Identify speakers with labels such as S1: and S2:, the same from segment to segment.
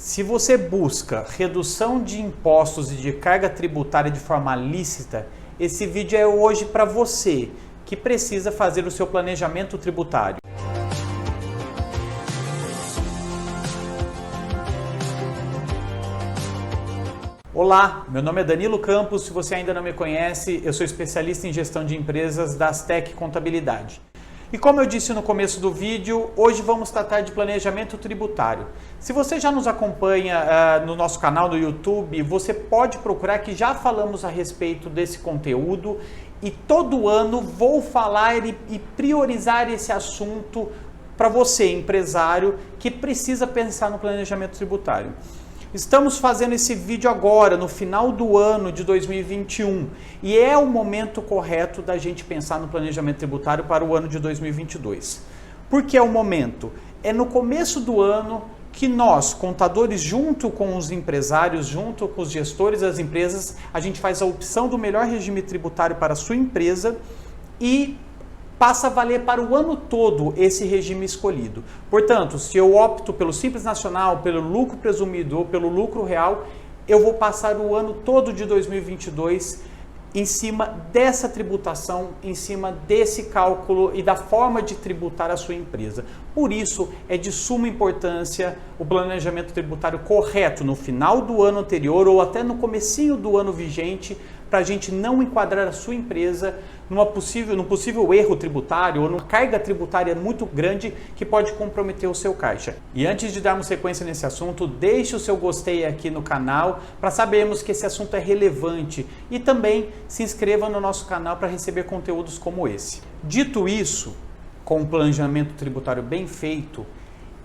S1: Se você busca redução de impostos e de carga tributária de forma lícita, esse vídeo é hoje para você que precisa fazer o seu planejamento tributário. Olá, meu nome é Danilo Campos. Se você ainda não me conhece, eu sou especialista em gestão de empresas da Astec Contabilidade. E como eu disse no começo do vídeo, hoje vamos tratar de planejamento tributário. Se você já nos acompanha no nosso canal no YouTube, você pode procurar que já falamos a respeito desse conteúdo e todo ano vou falar e priorizar esse assunto para você, empresário, que precisa pensar no planejamento tributário. Estamos fazendo esse vídeo agora, no final do ano de 2021, e é o momento correto da gente pensar no planejamento tributário para o ano de 2022. Por que é o momento? É no começo do ano que nós, contadores, junto com os empresários, junto com os gestores das empresas, a gente faz a opção do melhor regime tributário para a sua empresa e passa a valer para o ano todo esse regime escolhido. Portanto, se eu opto pelo Simples Nacional, pelo lucro presumido ou pelo lucro real, eu vou passar o ano todo de 2022 em cima dessa tributação, em cima desse cálculo e da forma de tributar a sua empresa. Por isso, é de suma importância o planejamento tributário correto no final do ano anterior ou até no comecinho do ano vigente, para a gente não enquadrar a sua empresa num possível erro tributário ou numa carga tributária muito grande que pode comprometer o seu caixa. E antes de darmos sequência nesse assunto, deixe o seu gostei aqui no canal para sabermos que esse assunto é relevante e também se inscreva no nosso canal para receber conteúdos como esse. Dito isso, com um planejamento tributário bem feito,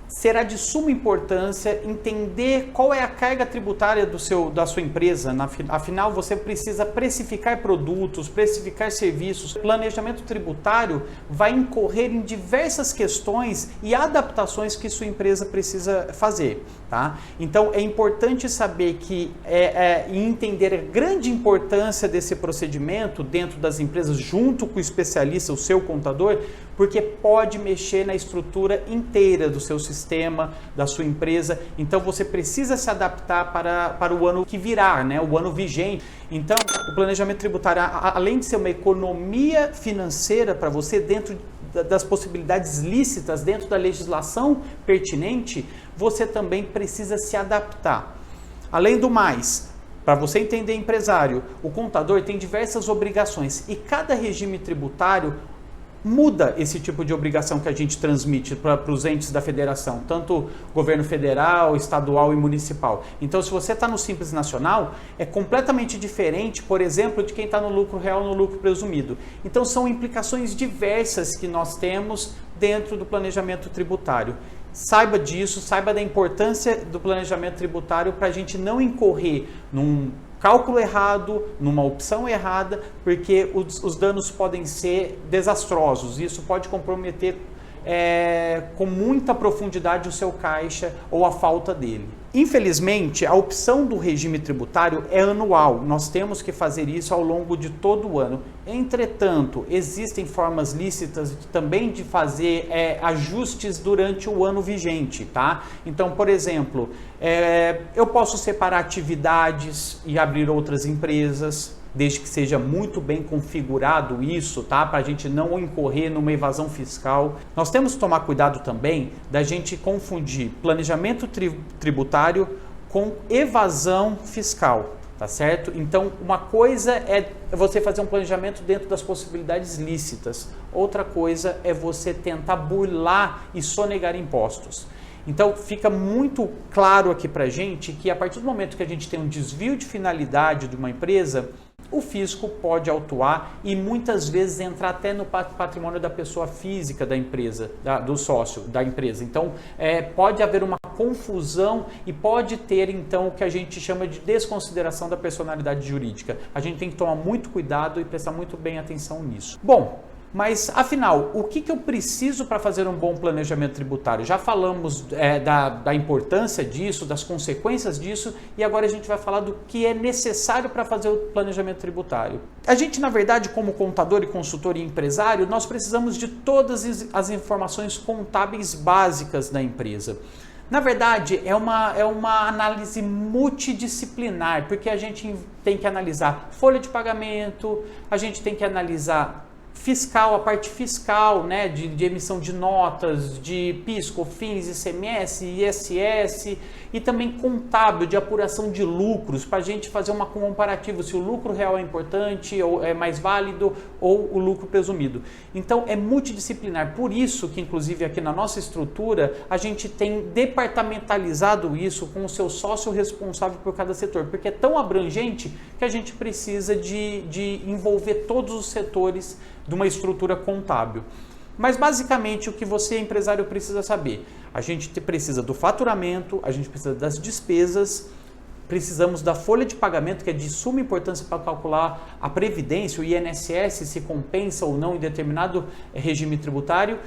S1: será de suma importância entender qual é a carga tributária da sua empresa. Afinal, você precisa precificar produtos, precificar serviços. O planejamento tributário vai incorrer em diversas questões e adaptações que sua empresa precisa fazer. Tá? Então, é importante saber e entender a grande importância desse procedimento dentro das empresas, junto com o especialista, o seu contador, porque pode mexer na estrutura inteira do seu sistema, da sua empresa. Então você precisa se adaptar para o ano que virá, né? O ano vigente. Então o planejamento tributário, além de ser uma economia financeira para você dentro das possibilidades lícitas, dentro da legislação pertinente, você também precisa se adaptar. Além do mais, para você entender, empresário, o contador tem diversas obrigações e cada regime tributário muda esse tipo de obrigação que a gente transmite para os entes da federação, tanto governo federal, estadual e municipal. Então, se você está no Simples Nacional, é completamente diferente, por exemplo, de quem está no lucro real ou no lucro presumido. Então, são implicações diversas que nós temos dentro do planejamento tributário. Saiba disso, saiba da importância do planejamento tributário para a gente não incorrer num cálculo errado, numa opção errada, porque os danos podem ser desastrosos. Isso pode comprometer com muita profundidade o seu caixa ou a falta dele. Infelizmente, a opção do regime tributário é anual. Nós temos que fazer isso ao longo de todo o ano. Entretanto, existem formas lícitas também de fazer ajustes durante o ano vigente, tá? Então, por exemplo, eu posso separar atividades e abrir outras empresas, desde que seja muito bem configurado isso, tá? Para a gente não incorrer numa evasão fiscal. Nós temos que tomar cuidado também da gente confundir planejamento tributário com evasão fiscal, tá certo? Então, uma coisa é você fazer um planejamento dentro das possibilidades lícitas, outra coisa é você tentar burlar e sonegar impostos. Então, fica muito claro aqui para a gente que a partir do momento que a gente tem um desvio de finalidade de uma empresa, o fisco pode autuar e muitas vezes entrar até no patrimônio da pessoa física da empresa, do sócio da empresa. Então, pode haver uma confusão e pode ter, então, o que a gente chama de desconsideração da personalidade jurídica. A gente tem que tomar muito cuidado e prestar muito bem atenção nisso. Bom, mas afinal, o que eu preciso para fazer um bom planejamento tributário? Já falamos da importância disso, das consequências disso, e agora a gente vai falar do que é necessário para fazer o planejamento tributário. A gente, na verdade, como contador e consultor e empresário, nós precisamos de todas as informações contábeis básicas da empresa. Na verdade, é uma análise multidisciplinar, porque a gente tem que analisar folha de pagamento, a gente tem que analisar fiscal, a parte fiscal, né, de emissão de notas, de PIS, COFINS, ICMS, ISS, e também contábil, de apuração de lucros, para a gente fazer uma comparativa se o lucro real é importante, ou é mais válido, ou o lucro presumido. Então é multidisciplinar, por isso que inclusive aqui na nossa estrutura a gente tem departamentalizado isso com o seu sócio responsável por cada setor, porque é tão abrangente que a gente precisa de envolver todos os setores de uma estrutura contábil. Mas basicamente o que você, empresário, precisa saber? A gente precisa do faturamento, a gente precisa das despesas, precisamos da folha de pagamento, que é de suma importância para calcular a previdência, o INSS, se compensa ou não em determinado regime tributário,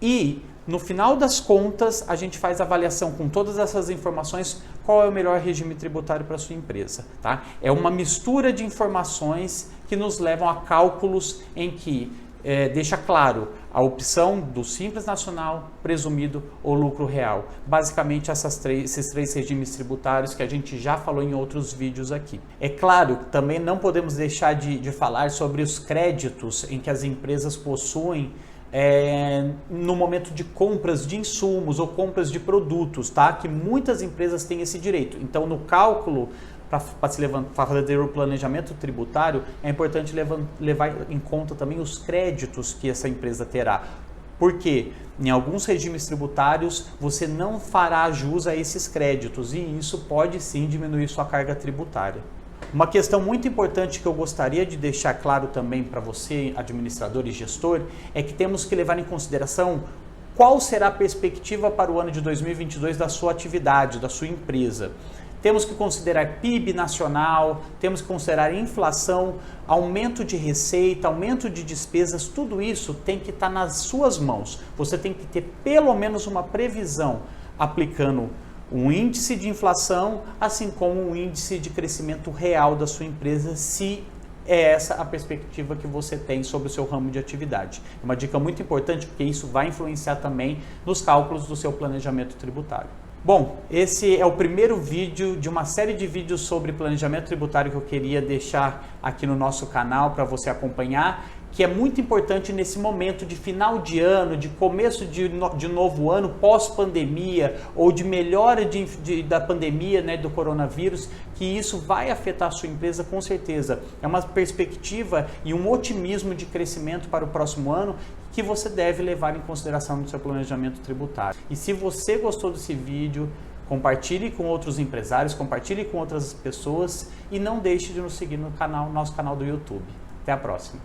S1: e no final das contas a gente faz a avaliação com todas essas informações, qual é o melhor regime tributário para a sua empresa, tá? É uma mistura de informações que nos levam a cálculos em que deixa claro a opção do Simples Nacional, presumido ou lucro real. Basicamente esses três regimes tributários que a gente já falou em outros vídeos aqui. É claro que também não podemos deixar de falar sobre os créditos em que as empresas possuem no momento de compras de insumos ou compras de produtos, tá? Que muitas empresas têm esse direito. Então, no cálculo, para fazer o planejamento tributário, é importante levar em conta também os créditos que essa empresa terá. Porque em alguns regimes tributários você não fará jus a esses créditos e isso pode sim diminuir sua carga tributária. Uma questão muito importante que eu gostaria de deixar claro também para você, administrador e gestor, é que temos que levar em consideração qual será a perspectiva para o ano de 2022 da sua atividade, da sua empresa. Temos que considerar PIB nacional, temos que considerar inflação, aumento de receita, aumento de despesas, tudo isso tem que estar nas suas mãos. Você tem que ter pelo menos uma previsão aplicando um índice de inflação, assim como um índice de crescimento real da sua empresa, se é essa a perspectiva que você tem sobre o seu ramo de atividade. É uma dica muito importante, porque isso vai influenciar também nos cálculos do seu planejamento tributário. Bom, esse é o primeiro vídeo de uma série de vídeos sobre planejamento tributário que eu queria deixar aqui no nosso canal para você acompanhar, que é muito importante nesse momento de final de ano, de começo de novo ano, pós-pandemia ou de melhora da pandemia, né, do coronavírus, que isso vai afetar a sua empresa com certeza. É uma perspectiva e um otimismo de crescimento para o próximo ano que você deve levar em consideração no seu planejamento tributário. E se você gostou desse vídeo, compartilhe com outros empresários, compartilhe com outras pessoas e não deixe de nos seguir no nosso canal do YouTube. Até a próxima!